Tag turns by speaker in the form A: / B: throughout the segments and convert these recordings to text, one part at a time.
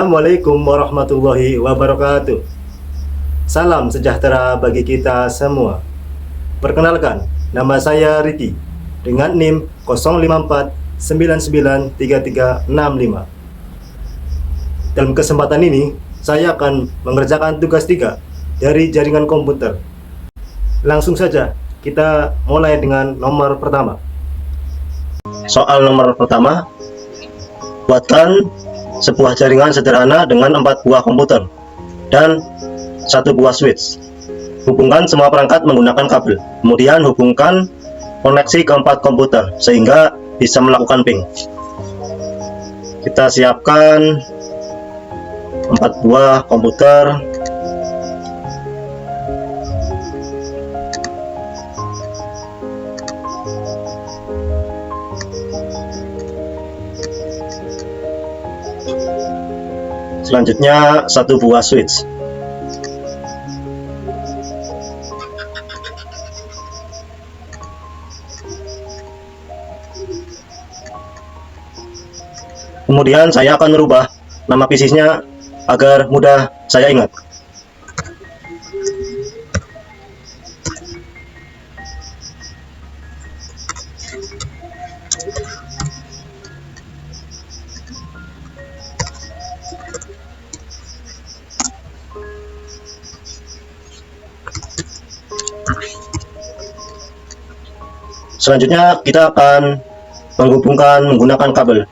A: Assalamualaikum warahmatullahi wabarakatuh. Salam sejahtera bagi kita semua. Perkenalkan, nama saya Ricky dengan NIM 054993365. Dalam kesempatan ini, saya akan mengerjakan tugas 3 dari jaringan komputer. Langsung saja, kita mulai dengan nomor pertama. Soal nomor pertama, buatkan sebuah jaringan sederhana dengan 4 buah komputer dan 1 buah switch. Hubungkan semua perangkat menggunakan kabel. Kemudian hubungkan koneksi ke 4 komputer sehingga bisa melakukan ping. Kita siapkan 4 buah komputer. Selanjutnya 1 buah switch. Kemudian saya akan merubah nama PC-nya agar mudah saya ingat. Selanjutnya kita akan menghubungkan menggunakan kabel.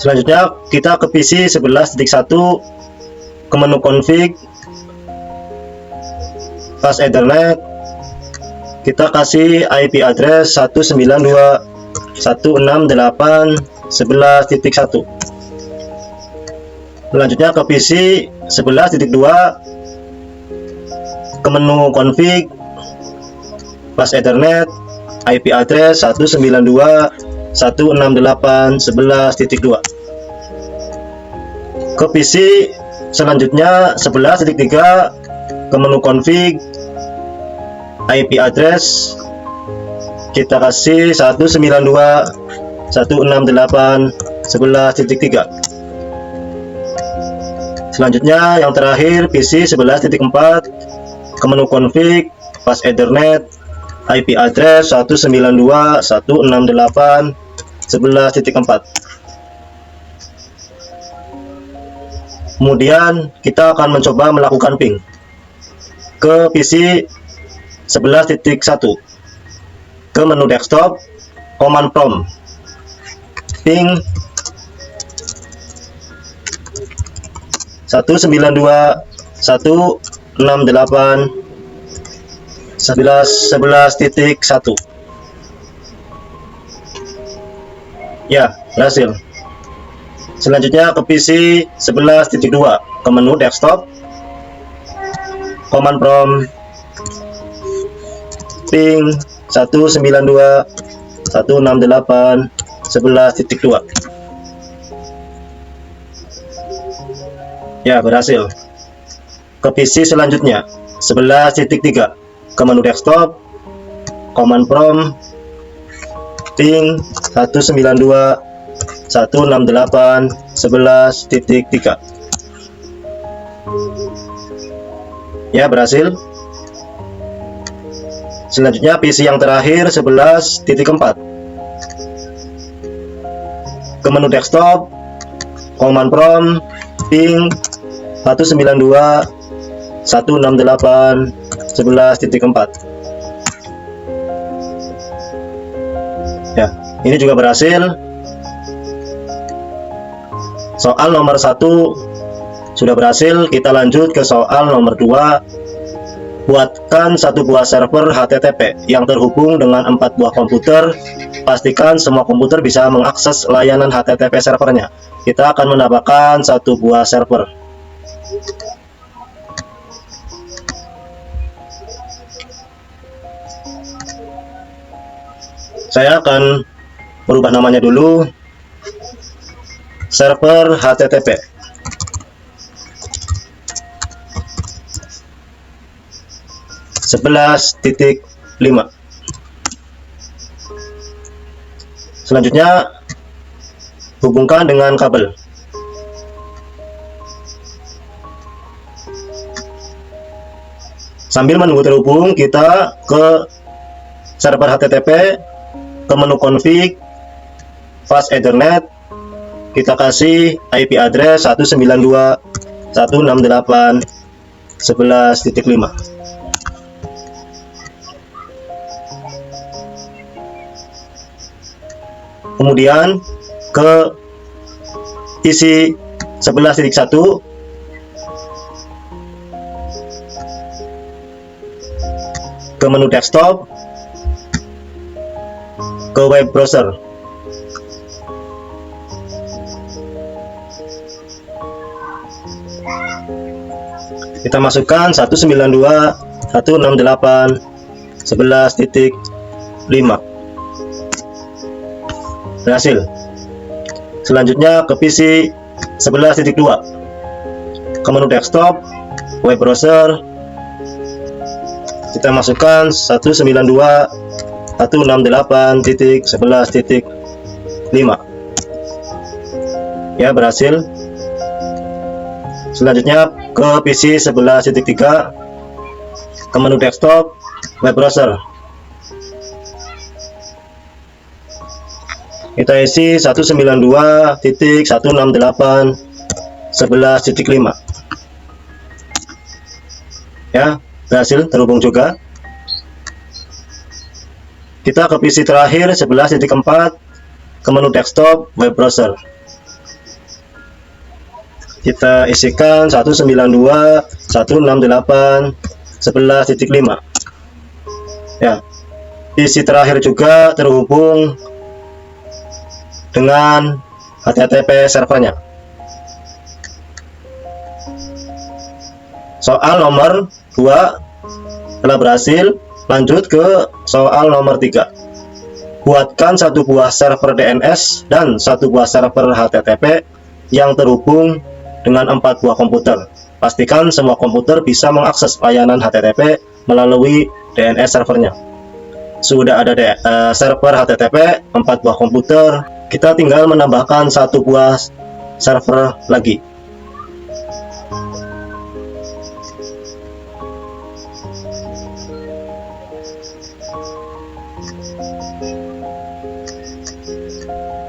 A: Selanjutnya kita ke PC 11.1, ke menu config, pas Ethernet, kita kasih IP address 192.168.11.1. Selanjutnya ke PC 11.2, ke menu config, pas Ethernet, IP address 192.168.11.2. Ke PC selanjutnya 11.3, ke menu config, IP address kita kasih 192.168.11.3. Selanjutnya yang terakhir PC 11.4, ke menu config, pas Ethernet, IP address 192.168.11.4. Kemudian kita akan mencoba melakukan ping ke PC 11.1, ke menu desktop, command prompt, ping 192.168.11.1. Ya, berhasil. Selanjutnya ke PC 11.2, ke menu desktop, command prompt, ping 192.168.11.2. Ya, berhasil. Ke PC selanjutnya 11.3, ke menu desktop, command prompt, ping 192.168.11.3. Ya, berhasil. Selanjutnya PC yang terakhir 11.4, ke menu desktop, command prompt, ping 192.168.11.4. Ya, ini juga berhasil. Soal nomor 1 sudah berhasil. Kita lanjut ke soal nomor 2. Buatkan 1 buah server HTTP yang terhubung dengan 4 buah komputer. Pastikan semua komputer bisa mengakses layanan HTTP servernya. Kita akan menambahkan 1 buah server. Saya akan merubah namanya dulu, server HTTP. .11.5. Selanjutnya hubungkan dengan kabel. Sambil menunggu terhubung, kita ke server HTTP, ke menu config, fast ethernet, kita kasih IP address 192.168.11.5. Kemudian ke isi 11.1, ke menu desktop, ke web browser. Kita masukkan 192.168.11.5. Berhasil. Selanjutnya ke PC 11.2, ke menu desktop, web browser, kita masukkan 192.168.11.5. Ya, berhasil. Selanjutnya ke PC 11.3, ke menu desktop, web browser, kita isi 192.168.11.5. Ya, berhasil terhubung juga. Kita ke PC terakhir 11.4, ke menu desktop, web browser, kita isikan 192.168.11.5. Ya, PC terakhir juga terhubung dengan HTTP servernya. Soal nomor 2 telah berhasil. Lanjut ke soal nomor 3. Buatkan satu buah server DNS dan satu buah server HTTP yang terhubung dengan 4 buah komputer. Pastikan semua komputer bisa mengakses layanan HTTP melalui DNS servernya. Sudah ada server HTTP 4 buah komputer, kita tinggal menambahkan satu buah server lagi.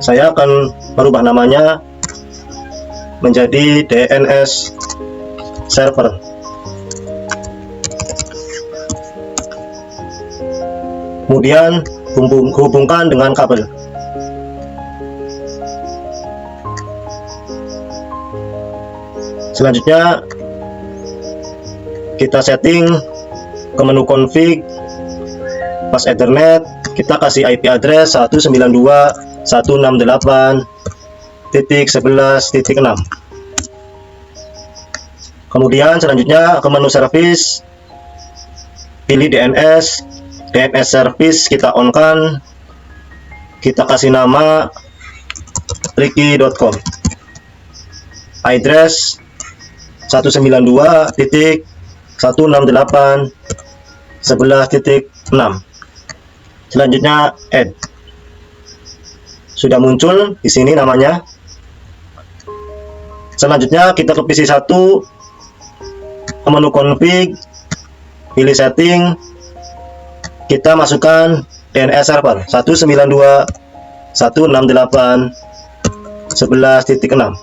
A: Saya akan merubah namanya menjadi DNS server. Kemudian hubungkan dengan kabel. Selanjutnya kita setting ke menu config, fast ethernet, kita kasih IP address 192.168.11.6. Kemudian selanjutnya ke menu service, pilih DNS service, kita on kan, kita kasih nama ricky.com, address 192.168.11.6. Selanjutnya add. Sudah muncul di sini namanya. Selanjutnya kita ke PC 1, ke menu config, pilih setting, kita masukkan DNS server 192.168.11.6.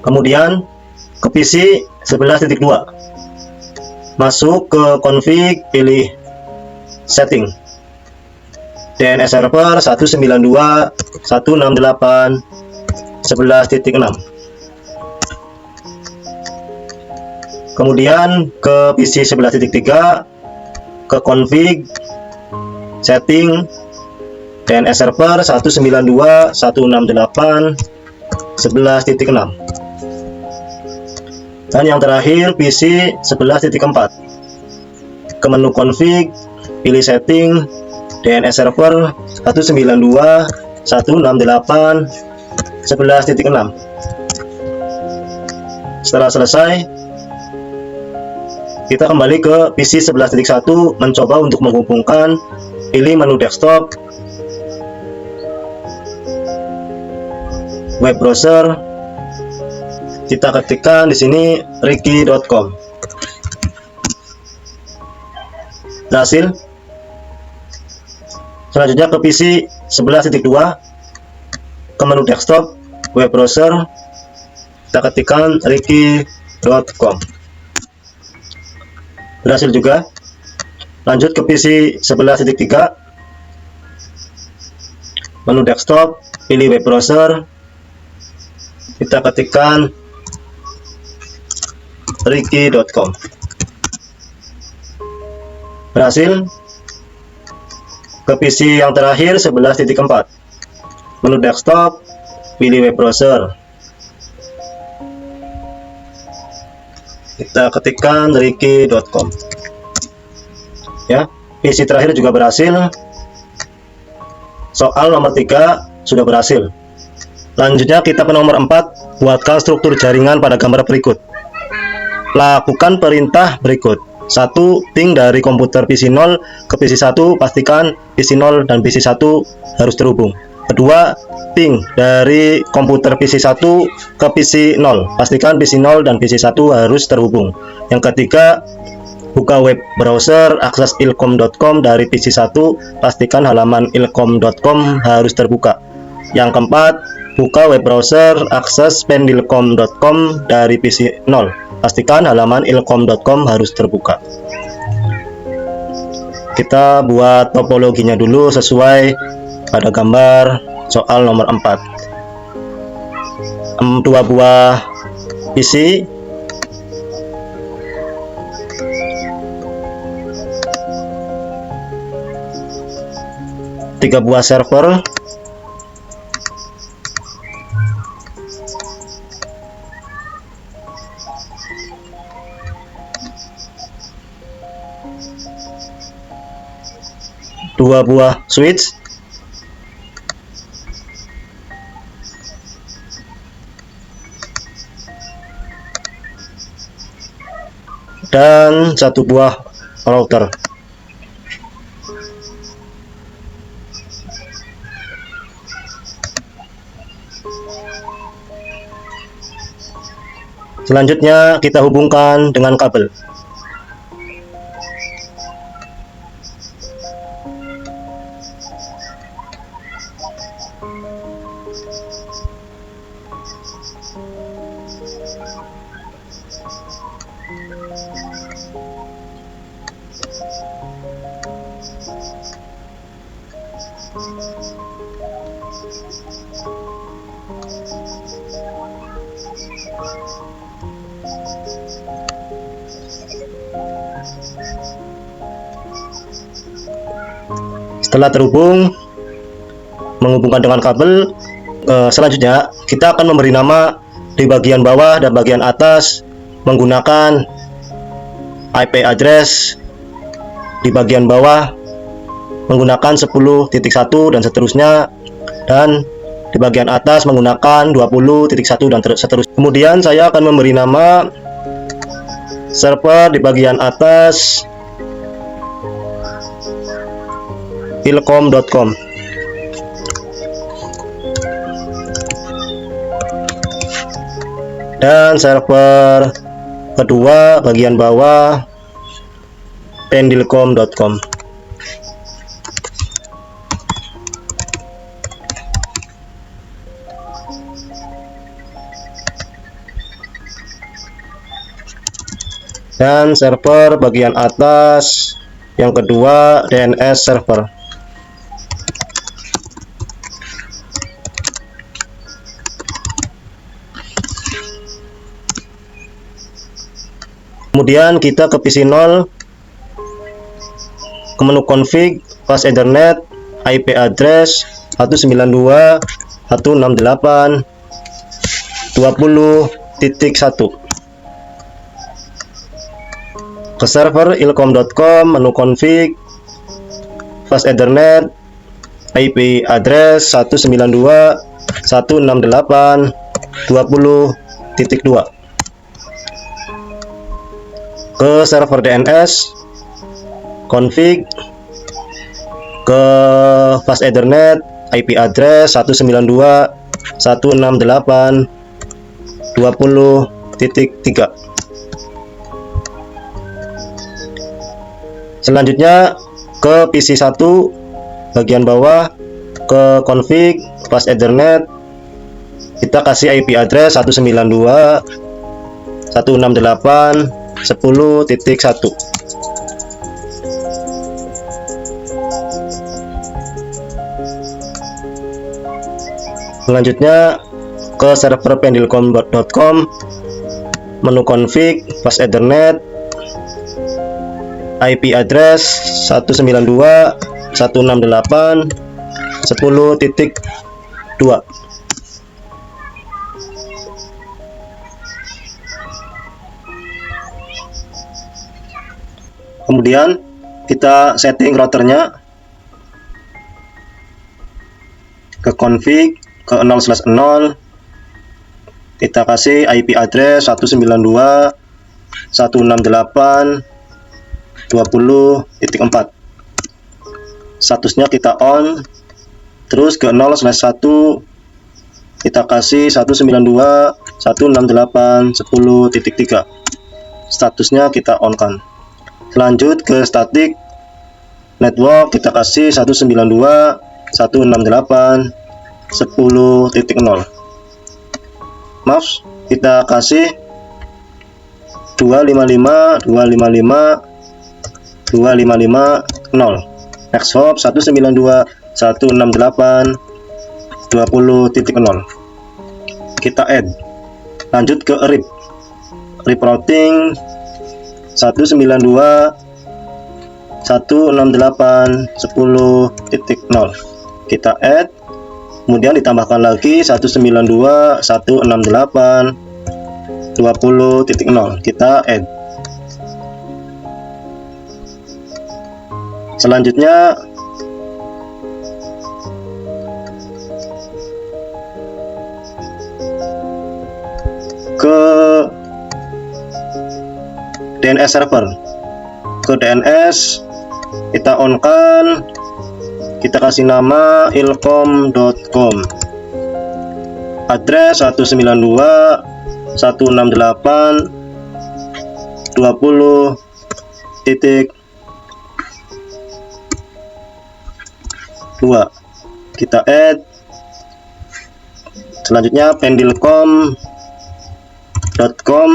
A: Kemudian ke PC 11.2, masuk ke config, pilih setting, DNS server 192.168.11.6. Kemudian ke PC 11.3, ke config, setting, DNS server 192.168.11.6. Dan yang terakhir PC 11.4, ke menu config, pilih setting, DNS server 192.168.11.6. Setelah selesai, kita kembali ke PC 11.1, mencoba untuk menghubungkan. Pilih menu desktop, web browser, kita ketikkan di sini ricky.com. Berhasil. Selanjutnya ke PC 11.2, ke menu desktop, web browser, kita ketikkan ricky.com. Berhasil juga. Lanjut ke PC 11.3, menu desktop, pilih web browser, kita ketikkan ricky.com. Berhasil. Ke PC yang terakhir 11.4, menu desktop, pilih web browser, kita ketikkan ricky.com. Ya, PC terakhir juga berhasil. Soal nomor 3 sudah berhasil. Lanjutnya kita ke nomor 4, buatkan struktur jaringan pada gambar berikut. Lakukan perintah berikut. 1. Ping dari komputer PC 0 ke PC 1, pastikan PC 0 dan PC 1 harus terhubung. Kedua, ping dari komputer PC 1 ke PC 0, pastikan PC 0 dan PC 1 harus terhubung. Yang ketiga, buka web browser, akses ilkom.com dari PC 1, pastikan halaman ilkom.com harus terbuka. Yang keempat, buka web browser, akses pendilkom.com dari PC 0, pastikan halaman ilkom.com harus terbuka. Kita buat topologinya dulu sesuai pada gambar soal nomor 4. 2 buah PC, 3 buah server, dua buah switch, dan 1 buah router. Selanjutnya kita hubungkan dengan kabel. Setelah terhubung, menghubungkan dengan kabel, selanjutnya kita akan memberi nama di bagian bawah dan bagian atas menggunakan IP address. Di bagian bawah menggunakan 10.1 dan seterusnya, dan di bagian atas menggunakan 20.1 dan seterusnya. Kemudian saya akan memberi nama server di bagian atas ilkom.com, dan server kedua bagian bawah pendilkom.com. Dan server bagian atas yang kedua DNS server. Kemudian kita ke PC 0, ke menu config, pas Ethernet, IP address 192.168.20.1. Ke server ilkom.com, menu config, fast Ethernet IP address 192.168.20.2. Ke server DNS, config, ke fast Ethernet IP address 192.168.20.3. Selanjutnya ke PC 1 bagian bawah, ke config fast Ethernet, kita kasih IP address 192.168.10.1. Selanjutnya ke server pendilcom.com, menu config fast Ethernet IP address 192.168.10.2. Kemudian kita setting routernya, ke config, ke 0/0, kita kasih IP address 192.168.20.4. statusnya kita on. Terus ke 0/1 kita kasih 192.168.10.3. statusnya kita on kan. Lanjut ke static network, kita kasih 192.168.10.0. maaf, kita kasih 255.255.255.0. next hop 192.168.20.0. kita add. Lanjut ke RIP routing 192.168.10.0. kita add, kemudian ditambahkan lagi 192.168.20.0. kita add. Selanjutnya ke DNS server, ke DNS kita on kan, kita kasih nama ilkom.com, address 192.168.20.2. kita add. Selanjutnya pendilcom.com,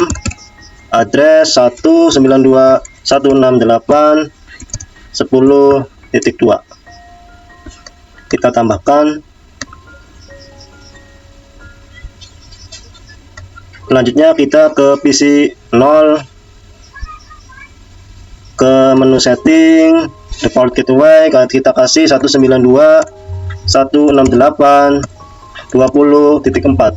A: address 192.168.10.2. kita tambahkan. Selanjutnya kita ke PC 0, ke menu setting default gateway, kita kasih 192.168.20.4.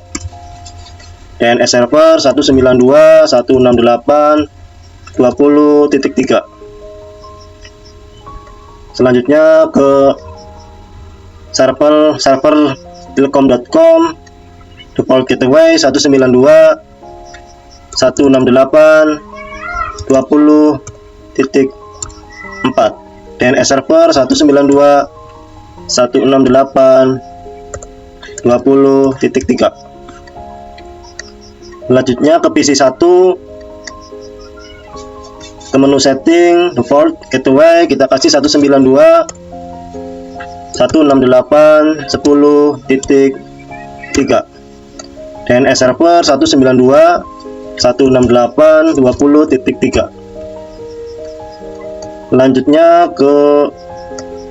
A: DNS server 192.168.20.3. selanjutnya ke server telkom.com, default gateway 192.168.20.4. DNS server 192.168.20.3. Selanjutnya ke PC 1, ke menu setting default gateway, kita kasih 192.168.10.3. DNS server 192.168.20.3. Selanjutnya ke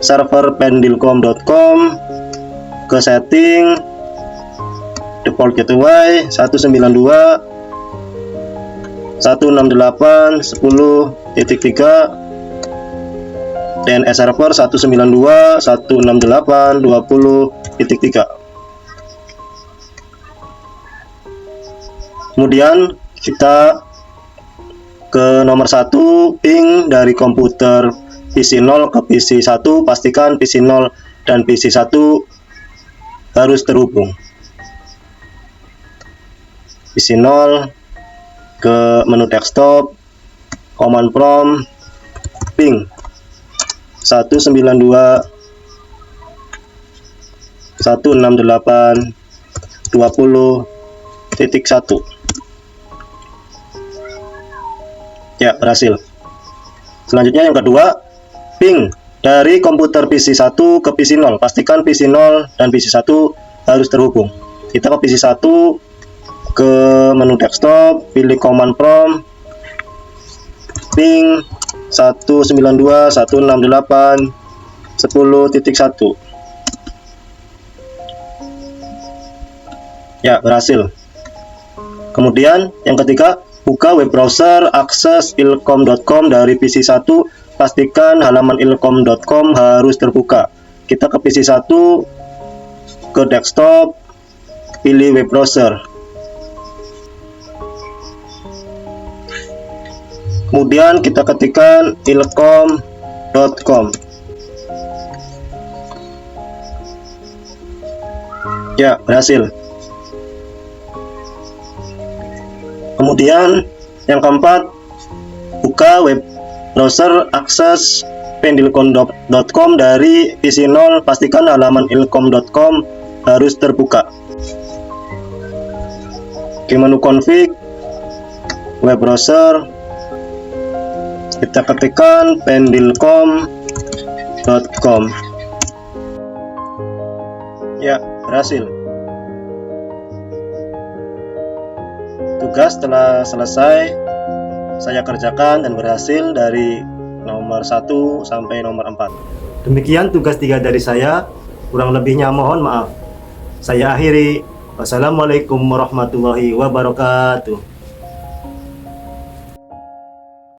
A: server pendilcom.com, ke setting default gateway 192.168.10.3. DNS server 192.168.20.3. Kemudian kita ke nomor 1, ping dari komputer PC0 ke PC1, pastikan PC0 dan PC1 harus terhubung. PC0 ke menu desktop, command prompt, ping 192.168.20.1. Ya, berhasil. Selanjutnya yang kedua, ping dari komputer PC1 ke PC0. Pastikan PC0 dan PC1 harus terhubung. Kita ke PC1, ke menu desktop, pilih command prompt, ping 192.168.10.1. Ya, berhasil. Kemudian yang ketiga, buka web browser, akses ilkom.com dari PC1, pastikan halaman ilkom.com harus terbuka. Kita ke PC1, ke desktop, pilih web browser. Kemudian kita ketikkan ilkom.com. Ya, berhasil. Kemudian yang keempat, buka web browser, akses pendilkom.com dari PC0, pastikan halaman ilkom.com harus terbuka. Ke menu config, web browser, kita ketikkan pendilkom.com. Ya, berhasil. Tugas telah selesai, saya kerjakan dan berhasil dari nomor 1 sampai nomor 4. Demikian tugas 3 dari saya, kurang lebihnya mohon maaf. Saya akhiri. Wassalamualaikum warahmatullahi wabarakatuh.